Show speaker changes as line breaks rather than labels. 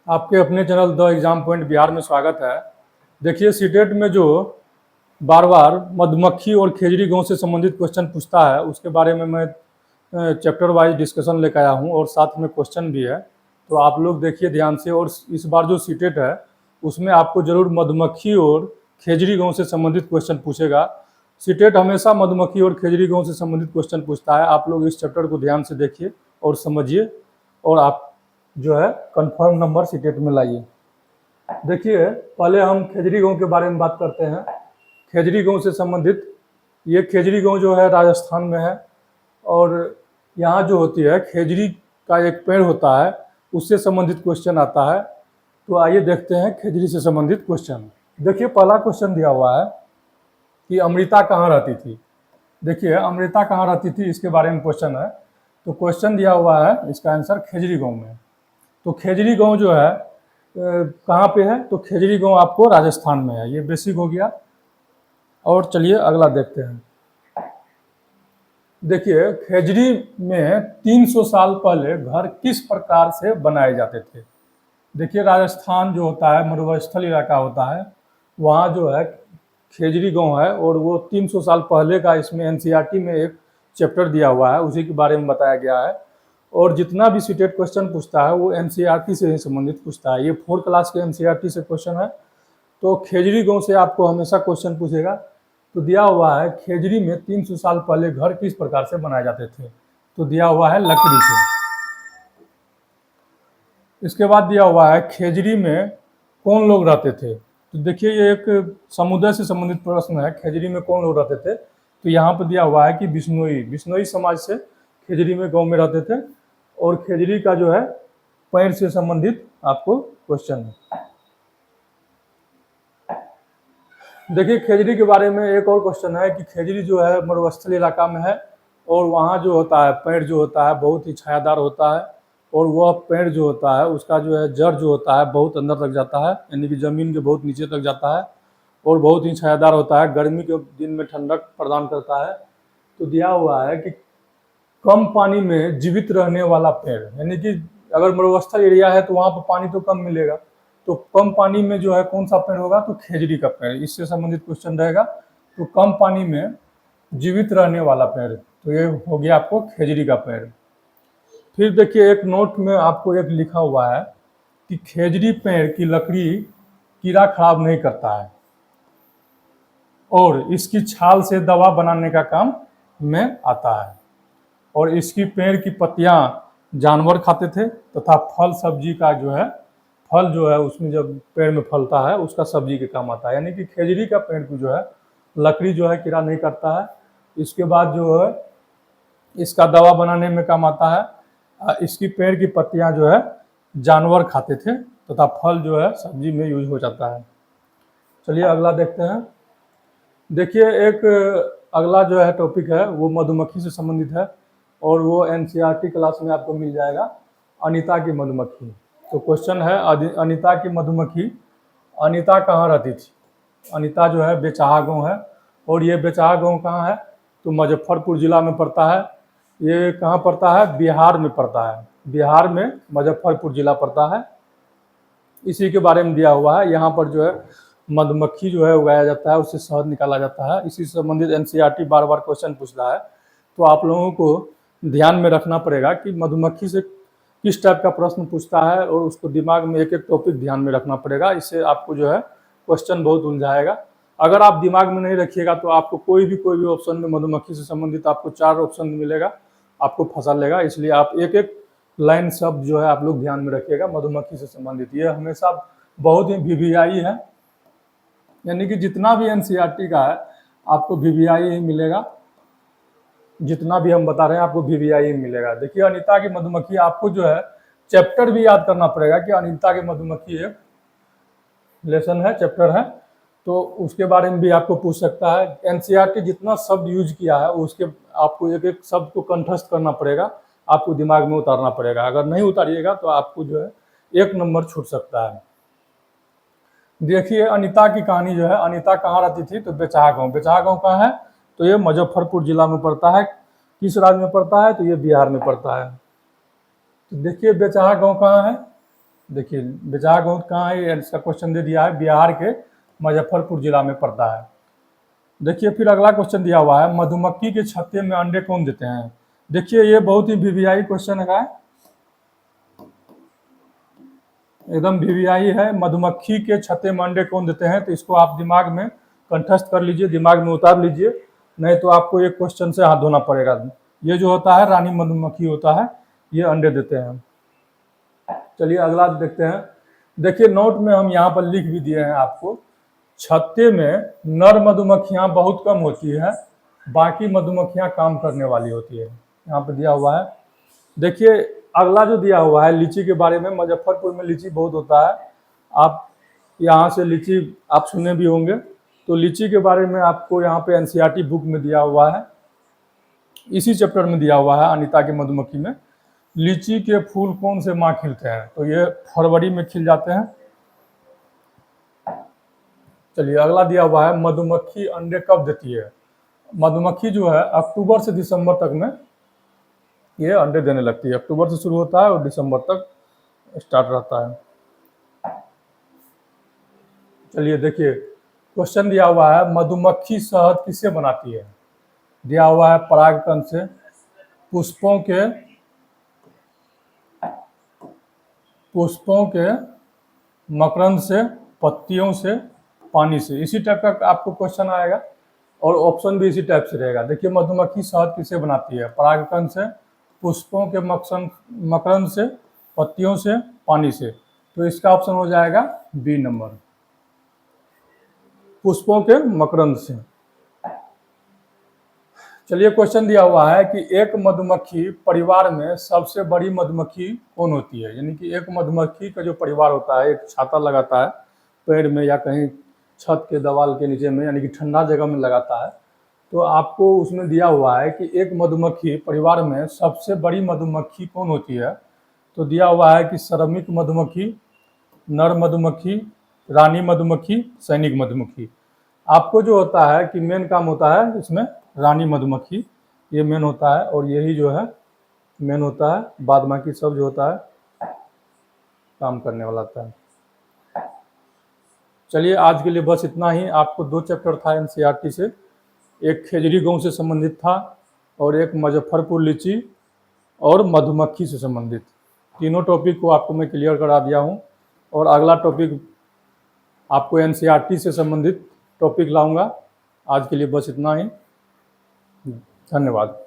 आपके अपने channel the exam point Bihar में स्वागत है। देखिए सीटेट में जो बार बार मधुमक्खी और खेजड़ी गांव से संबंधित क्वेश्चन पूछता है उसके बारे में मैं चैप्टर वाइज डिस्कशन लेकर आया हूं और साथ में क्वेश्चन भी है, तो आप लोग देखिए ध्यान से। और इस बार जो सीटेट है उसमें आपको जरूर मधुमक्खी और खेजड़ी गांव से संबंधित क्वेश्चन पूछेगा। सीटेट हमेशा मधुमक्खी और खेजड़ी गांव से संबंधित क्वेश्चन पूछता है। आप लोग इस चैप्टर को ध्यान से देखिए और समझिए और आप जो है कंफर्म नंबर सीटेट में लाइए। देखिए पहले हम खेजड़ी गांव के बारे में बात करते हैं। खेजड़ी गांव से संबंधित ये खेजड़ी गांव जो है राजस्थान में है और यहाँ जो होती है खेजड़ी का एक पेड़ होता है, उससे संबंधित क्वेश्चन आता है। तो आइए देखते हैं खेजड़ी से संबंधित क्वेश्चन। देखिए पहला क्वेश्चन दिया हुआ है कि अमृता कहाँ रहती थी। देखिए अमृता कहाँ रहती थी इसके बारे में क्वेश्चन है। तो क्वेश्चन दिया हुआ है, इसका आंसर खेजड़ी गांव में। तो खेजड़ी गांव जो है कहाँ पे है, तो खेजड़ी गांव आपको राजस्थान में है। ये बेसिक हो गया। और चलिए अगला देखते हैं। देखिए खेजड़ी में 300 साल पहले घर किस प्रकार से बनाए जाते थे। देखिए राजस्थान जो होता है मरुस्थल इलाका होता है, वहाँ जो है खेजड़ी गांव है और वो 300 साल पहले का इसमें एनसीईआरटी में एक चैप्टर दिया हुआ है, उसी के बारे में बताया गया है। और जितना भी सीटेट क्वेश्चन पूछता है वो एनसीईआरटी से ही संबंधित पूछता है। ये 4 क्लास के एनसीईआरटी से क्वेश्चन है। तो खेजड़ी गांव से आपको हमेशा क्वेश्चन पूछेगा। तो दिया हुआ है खेजड़ी में 300 साल पहले घर किस प्रकार से बनाए जाते थे, तो दिया हुआ है लकड़ी से। इसके बाद दिया हुआ है खेजड़ी में कौन लोग रहते थे। तो देखिए ये एक समुदाय से संबंधित प्रश्न है, खेजड़ी में कौन लोग रहते थे। तो यहाँ पर दिया हुआ है कि बिश्नोई समाज से खेजड़ी में गांव में रहते थे। और खेजड़ी का जो है पेड़ से संबंधित आपको क्वेश्चन है। देखिए खेजड़ी के बारे में एक और क्वेश्चन है कि खेजड़ी जो है मरुस्थल इलाका में है और वहाँ जो होता है पेड़ जो होता है बहुत ही छायादार होता है और वह पेड़ जो होता है उसका जो है जड़ जो होता है बहुत अंदर तक जाता है, यानी कि ज़मीन के बहुत नीचे तक जाता है और बहुत ही छायादार होता है। गर्मी के दिन में ठंडक प्रदान करता है। तो दिया हुआ है कि कम पानी में जीवित रहने वाला पेड़, यानी कि अगर मरुस्थल एरिया है तो वहाँ पर पानी तो कम मिलेगा, तो कम पानी में जो है कौन सा पेड़ होगा, तो खेजड़ी का पेड़। इससे संबंधित क्वेश्चन रहेगा। तो कम पानी में जीवित रहने वाला पेड़, तो ये हो गया आपको खेजड़ी का पेड़। फिर देखिए एक नोट में आपको एक लिखा हुआ है कि खेजड़ी पेड़ की लकड़ी कीड़ा खराब नहीं करता है और इसकी छाल से दवा बनाने का काम में आता है और इसकी पेड़ की पत्तियां जानवर खाते थे तथा फल सब्जी का जो है फल जो है उसमें जब पेड़ में फलता है उसका सब्जी के काम आता है। यानी कि खेजड़ी का पेड़ को जो है लकड़ी जो है कीड़ा नहीं करता है। इसके बाद जो है इसका दवा बनाने में काम आता है। इसकी पेड़ की पत्तियां जो है जानवर खाते थे तथा फल जो है सब्जी में यूज हो जाता है। चलिए अगला देखते हैं। देखिए एक अगला जो है टॉपिक है वो मधुमक्खी से संबंधित है और वो एनसीईआरटी क्लास में आपको मिल जाएगा। अनीता की मधुमक्खी। तो क्वेश्चन है अनीता की मधुमक्खी, अनीता कहाँ रहती थी। अनीता जो है बेचाहा गाँव है और ये बेचाहा गाँव कहाँ है, तो मुजफ्फरपुर जिला में पड़ता है। ये कहाँ पड़ता है, बिहार में पड़ता है। बिहार में मुजफ्फरपुर जिला पड़ता है। इसी के बारे में दिया हुआ है। यहाँ पर जो है मधुमक्खी जो है उगाया जाता है, उससे शहद निकाला जाता है। इसी से संबंधित एनसीईआरटी बार बार क्वेश्चन पूछता है। तो आप लोगों को ध्यान में रखना पड़ेगा कि मधुमक्खी से किस टाइप का प्रश्न पूछता है और उसको दिमाग में एक एक टॉपिक ध्यान में रखना पड़ेगा। इससे आपको जो है क्वेश्चन बहुत उलझाएगा। अगर आप दिमाग में नहीं रखिएगा तो आपको कोई भी ऑप्शन में मधुमक्खी से संबंधित आपको 4 ऑप्शन मिलेगा, आपको फंसा लेगा। इसलिए आप एक एक लाइन शब्द जो है आप लोग ध्यान में रखिएगा मधुमक्खी से संबंधित। ये हमेशा बहुत ही वीवीआई है, यानी कि जितना भी एनसीईआरटी का है आपको वीवीआई ही मिलेगा। जितना भी हम बता रहे हैं आपको वीवीआई ही मिलेगा। देखिए अनीता की मधुमक्खी, आपको जो है चैप्टर भी याद करना पड़ेगा कि अनीता की मधुमक्खी एक लेसन है, चैप्टर है, तो उसके बारे में भी आपको पूछ सकता है। एनसीईआरटी जितना शब्द यूज किया है उसके आपको एक एक शब्द को कंठस्थ करना पड़ेगा, आपको दिमाग में उतारना पड़ेगा। अगर नहीं उतारिएगा तो आपको जो है 1 नंबर छूट सकता है। देखिए अनीता की कहानी जो है, अनीता कहाँ रहती थी, तो बेचाहा गाँव। बेचाहा गाँव कहाँ है, तो ये मुजफ्फरपुर जिला में पड़ता है। किस राज्य में पड़ता है, तो ये बिहार में पड़ता है। तो देखिए बेचाहा गाँव कहाँ है, देखिए बेचारा गाँव कहाँ है, इसका क्वेश्चन दे दिया है, बिहार के मुजफ्फरपुर जिला में पड़ता है। देखिए फिर अगला क्वेश्चन दिया हुआ है, मधुमक्खी के छत्ते में अंडे कौन देते हैं। देखिए ये बहुत ही वीवीआई क्वेश्चन है, एकदम वीवीआई है। मधुमक्खी के छत्ते में अंडे कौन देते हैं, तो इसको आप दिमाग में कंठस्थ कर लीजिए, दिमाग में उतार लीजिए, नहीं तो आपको एक क्वेश्चन से हाथ धोना पड़ेगा। ये जो होता है रानी मधुमक्खी होता है, ये अंडे देते हैं। चलिए अगला देखते हैं। देखिए नोट में हम यहाँ पर लिख भी दिए हैं आपको, छत्ते में नर मधुमक्खियाँ बहुत कम होती है, बाकी मधुमक्खियाँ काम करने वाली होती है, यहाँ पर दिया हुआ है। देखिए अगला जो दिया हुआ है लीची के बारे में, मुजफ्फरपुर में लीची बहुत होता है, आप यहाँ से लीची आप सुने भी होंगे। तो लीची के बारे में आपको यहाँ पे एनसीईआरटी बुक में दिया हुआ है, इसी चैप्टर में दिया हुआ है अनीता के मधुमक्खी में। लीची के फूल कौन से माह खिलते हैं, तो ये फरवरी में खिल जाते हैं। चलिए अगला दिया हुआ है, मधुमक्खी अंडे कब देती है। मधुमक्खी जो है अक्टूबर से दिसंबर तक में ये अंडे देने लगती है, अक्टूबर से शुरू होता है और दिसंबर तक स्टार्ट रहता है। चलिए देखिए क्वेश्चन दिया हुआ है, मधुमक्खी शहद किससे बनाती है। दिया हुआ है परागकण से, पुष्पों के मकरंद से, पत्तियों से, पानी से, इसी टाइप का आपको क्वेश्चन आएगा और ऑप्शन भी इसी टाइप से रहेगा। देखिए मधुमक्खी शहद किससे बनाती है, परागकण से, पुष्पों के मकरंद से, पत्तियों से, पानी से, तो इसका ऑप्शन हो जाएगा बी नंबर, पुष्पों के मकरंद से। चलिए क्वेश्चन दिया हुआ है कि एक मधुमक्खी परिवार में सबसे बड़ी मधुमक्खी कौन होती है। यानी कि एक मधुमक्खी का जो परिवार होता है, एक छाता लगाता है पेड़ में या कहीं छत के दीवार के नीचे में, यानी कि ठंडा जगह में लगाता है, तो आपको उसमें दिया हुआ है कि एक मधुमक्खी परिवार में सबसे बड़ी मधुमक्खी कौन होती है। तो दिया हुआ है कि श्रमिक मधुमक्खी, नर मधुमक्खी, रानी मधुमक्खी, सैनिक मधुमक्खी। आपको जो होता है कि मेन काम होता है इसमें रानी मधुमक्खी, ये मेन होता है और यही जो है मेन होता है, बाद बाकी सब जो होता है काम करने वाला होता है। चलिए आज के लिए बस इतना ही। आपको दो चैप्टर था एनसीईआरटी से, एक खेजड़ी गांव से संबंधित था और एक मुजफ्फरपुर लीची और मधुमक्खी से संबंधित। तीनों टॉपिक को आपको मैं क्लियर करा दिया हूँ और अगला टॉपिक आपको एनसीईआरटी से संबंधित टॉपिक लाऊंगा। आज के लिए बस इतना ही, धन्यवाद।